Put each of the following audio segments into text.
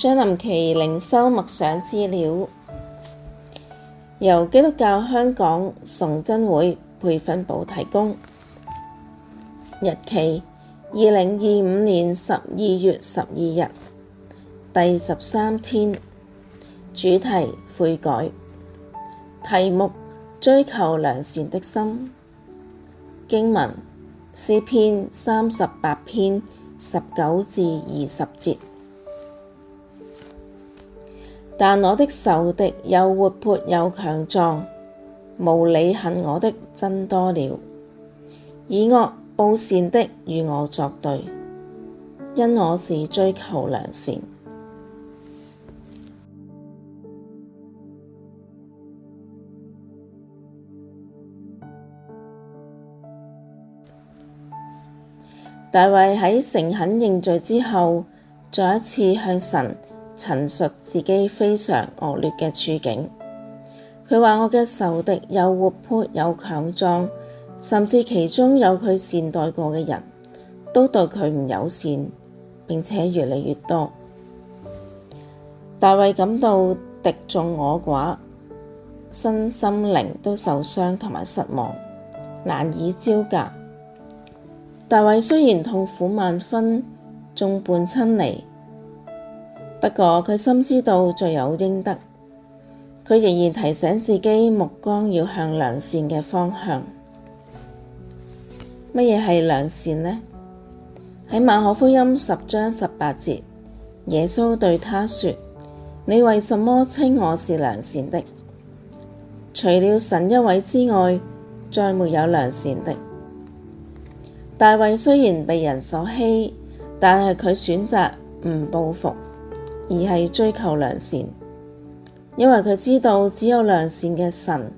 將臨期靈修默想資料，由基督教香港崇真會培訓部提供。日期2025年12月12日，第13天。主題悔改。題目追求良善的心。經文詩篇38篇19至20節。但我的仇敵又活潑又強壯，無理恨我的增多了，以惡報善的與我作對，因我是追求良善。大衛喺誠懇認罪之後，再一次向神陳述自己非常惡劣嘅處境。佢話：我嘅仇敵又活潑又強壯，甚至其中有佢善待過嘅人，都對佢唔友善，並且越嚟越多。大衛感到敵眾我寡，身心靈都受傷同埋失望，難以招架。大衛雖然痛苦萬分，眾叛親離，不過佢深知道罪有應得，佢仍然提醒自己目光要向良善嘅方向。乜嘢係良善呢？喺馬可福音10章18節，耶穌對他說：你為什麼稱我是良善的？除了神一位之外，再沒有良善的。大衛雖然被人所欺，但係佢選擇唔報復，而係追求良善，因為佢知道只有良善嘅神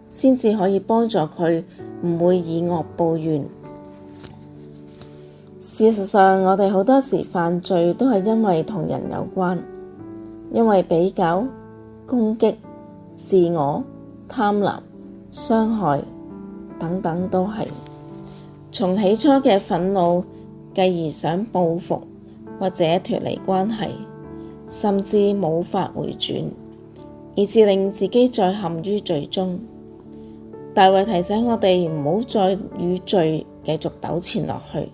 先至可以幫助佢唔會以惡報怨。事實上，我哋好多時犯罪都係因為同人有關，因為比較、攻擊、自我、貪婪、傷害等等都係。從起初嘅憤怒，繼而想報復或者脫離關係，甚至無法回轉，以致令自己再陷於罪中。大衛提醒我哋唔好再與罪繼續糾纏落去。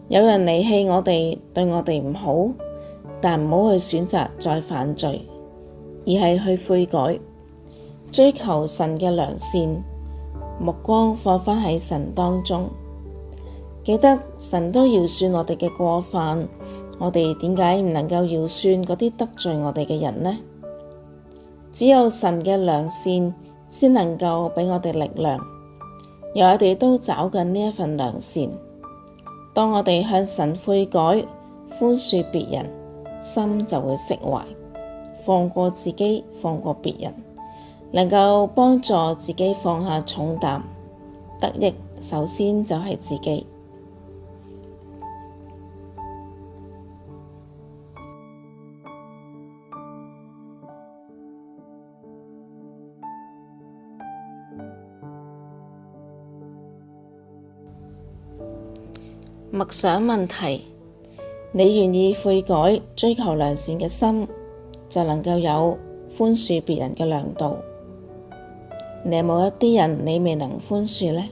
有人離棄我哋，對我哋唔好，但唔好去選擇再犯罪，而係去悔改，追求神嘅良善，目光放返喺神當中。記得神都饒恕我哋嘅過犯，我哋點解唔能夠饒恕嗰啲得罪我哋嘅人呢？只有神嘅良善先能夠俾我哋力量，而我哋都找緊呢一份良善。當我哋向神悔改，寬恕別人，心就會釋懷，放過自己，放過別人，能夠幫助自己放下重擔，得益首先就係自己。默想問題：你願意悔改，追求良善嘅心，就能夠有寬恕別人嘅量度。你有冇一啲人你未能寬恕呢？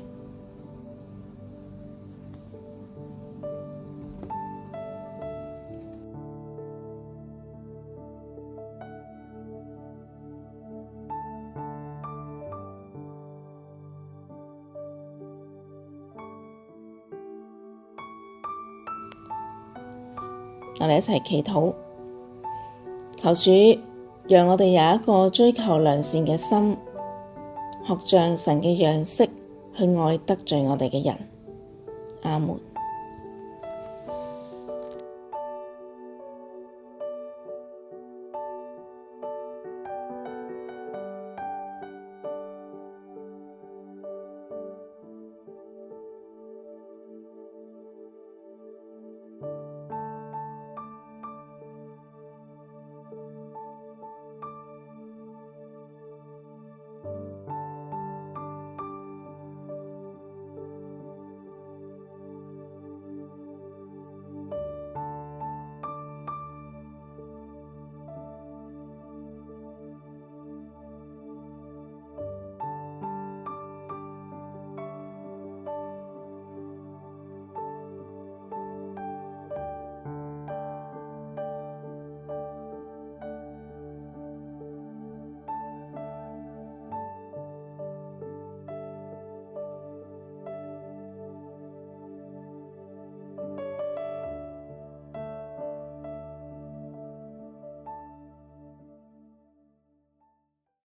我哋一齊祈禱，求主讓我哋有一個追求良善嘅心，學像神嘅樣式去愛得罪我哋嘅人。阿門。